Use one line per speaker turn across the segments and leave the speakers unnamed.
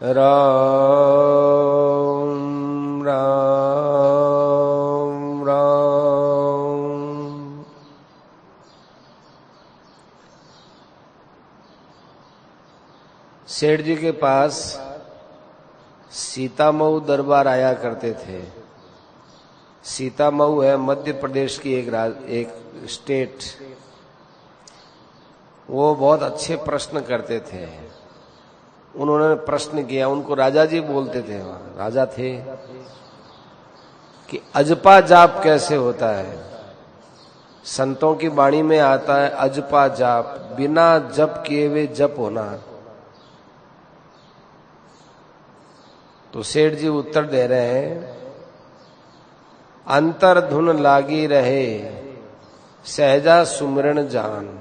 राम राम राम। सेठ जी के पास सीतामऊ दरबार आया करते थे। सीतामऊ है मध्य प्रदेश की एक स्टेट। वो बहुत अच्छे प्रश्न करते थे। उन्होंने प्रश्न किया, उनको राजा जी बोलते थे, राजा थे, कि अजपा जाप कैसे होता है। संतों की वाणी में आता है अजपा जाप, बिना जप किए हुए जप होना। तो सेठ जी उत्तर दे रहे हैं, अंतर धुन लागी रहे सहजा सुमरण जान।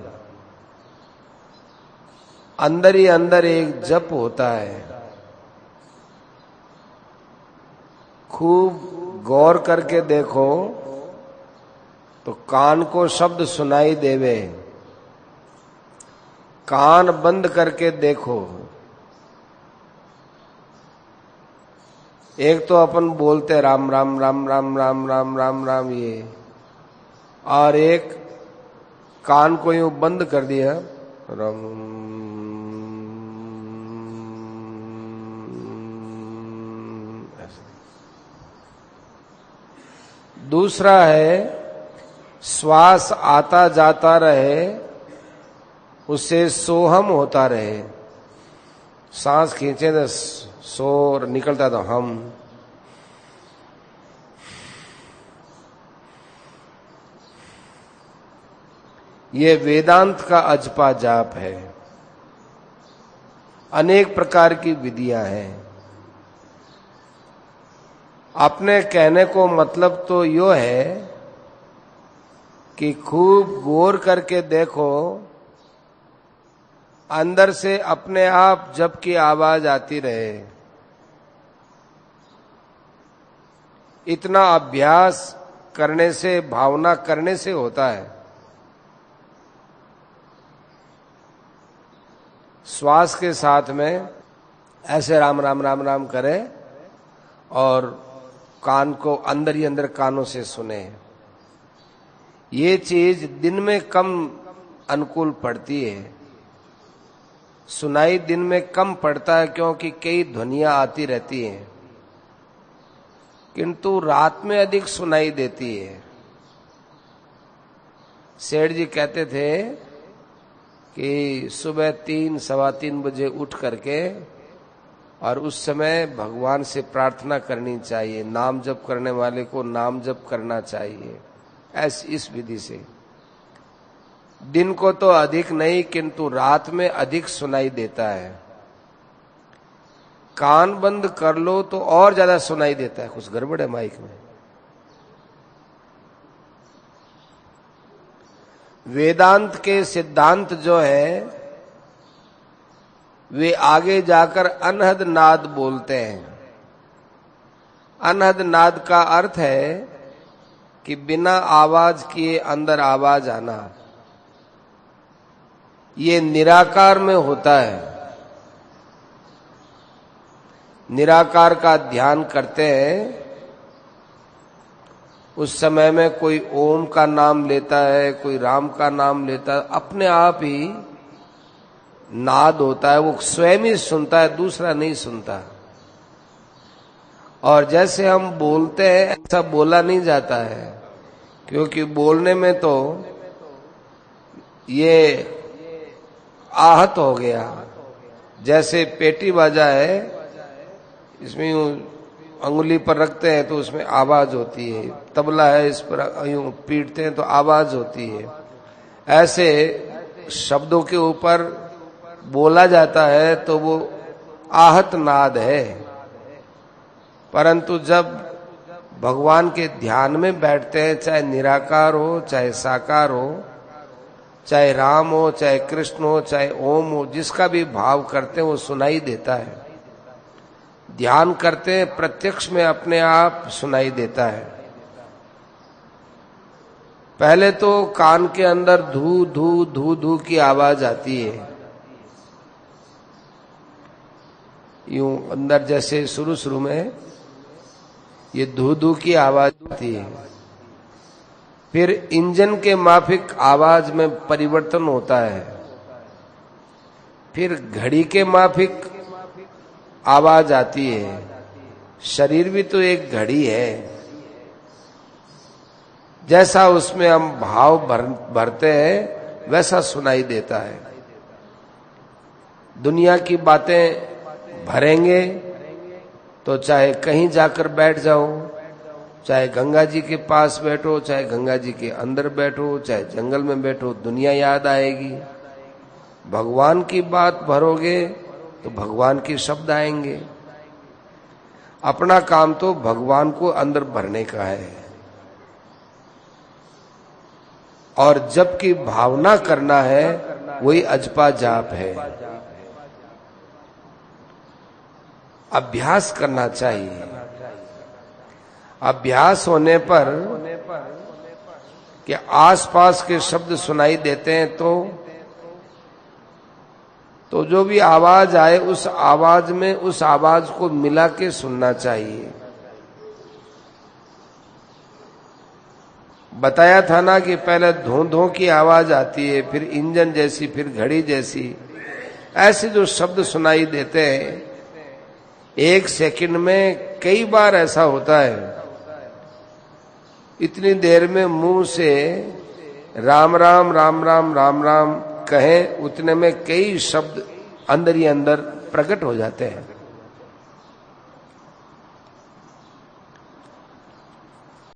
अंदर ही अंदर एक जप होता है। खूब गौर करके देखो तो कान को शब्द सुनाई देवे, कान बंद करके देखो। एक तो अपन बोलते राम राम राम राम राम राम राम राम ये, और एक कान को यूं बंद कर दिया राम। दूसरा है श्वास आता जाता रहे, उससे सोहम होता रहे। सांस खींचे तो सो निकलता तो हम। ये वेदांत का अजपा जाप है। अनेक प्रकार की विधियां हैं। अपने कहने को मतलब तो यो है कि खूब गौर करके देखो, अंदर से अपने आप जप की आवाज आती रहे। इतना अभ्यास करने से, भावना करने से होता है। श्वास के साथ में ऐसे राम राम राम राम करें और कान को अंदर ही अंदर कानों से सुने। ये चीज दिन में कम अनुकूल पड़ती है, सुनाई दिन में कम पड़ता है, क्योंकि कई ध्वनियां आती रहती हैं, किंतु रात में अधिक सुनाई देती है। सेठ जी कहते थे कि सुबह 3 सवा 3 बजे उठ करके और उस समय भगवान से प्रार्थना करनी चाहिए। नाम जप करने वाले को नाम जप करना चाहिए। इस विधि से दिन को तो अधिक नहीं, किंतु रात में अधिक सुनाई देता है। कान बंद कर लो तो और ज्यादा सुनाई देता है। कुछ गड़बड़ है माइक में। वेदांत के सिद्धांत जो है वे आगे जाकर अनहद नाद बोलते हैं। अनहद नाद का अर्थ है कि बिना आवाज किए अंदर आवाज आना। ये निराकार में होता है। निराकार का ध्यान करते हैं, उस समय में कोई ओम का नाम लेता है, कोई राम का नाम लेता है, अपने आप ही नाद होता है। वो स्वयं ही सुनता है, दूसरा नहीं सुनता। और जैसे हम बोलते हैं ऐसा बोला नहीं जाता है, क्योंकि बोलने में तो ये आहत हो गया। जैसे पेटी बाजा है, इसमें यूं अंगुली पर रखते हैं तो उसमें आवाज होती है। तबला है, इस पर यूं पीटते हैं तो आवाज होती है। ऐसे शब्दों के ऊपर बोला जाता है तो वो आहत नाद है। परंतु जब भगवान के ध्यान में बैठते हैं, चाहे निराकार हो, चाहे साकार हो, चाहे राम हो, चाहे कृष्ण हो, चाहे ओम हो, जिसका भी भाव करते हैं वो सुनाई देता है। ध्यान करते हैं, प्रत्यक्ष में अपने आप सुनाई देता है। पहले तो कान के अंदर धू धू धू धू की आवाज आती है। यूं अंदर जैसे शुरू शुरू में ये धू धू की आवाज आती है, फिर इंजन के माफिक आवाज में परिवर्तन होता है, फिर घड़ी के माफिक आवाज आती है। शरीर भी तो एक घड़ी है, जैसा उसमें हम भाव भरते हैं वैसा सुनाई देता है। दुनिया की बातें भरेंगे तो चाहे कहीं जाकर बैठ जाओ, चाहे गंगा जी के पास बैठो, चाहे गंगा जी के अंदर बैठो, चाहे जंगल में बैठो, दुनिया याद आएगी। भगवान की बात भरोगे तो भगवान के शब्द आएंगे। अपना काम तो भगवान को अंदर भरने का है, और जबकि भावना करना है वही अजपा जाप है। अभ्यास करना चाहिए। अभ्यास होने पर कि आसपास के शब्द सुनाई देते हैं तो जो भी आवाज आए उस आवाज में उस आवाज को मिला के सुनना चाहिए। बताया था ना कि पहले धों धों की आवाज आती है, फिर इंजन जैसी, फिर घड़ी जैसी, ऐसे जो शब्द सुनाई देते हैं एक सेकंड में कई बार ऐसा होता है। इतनी देर में मुंह से राम राम राम राम राम राम कहें, उतने में कई शब्द अंदर ही अंदर प्रकट हो जाते हैं।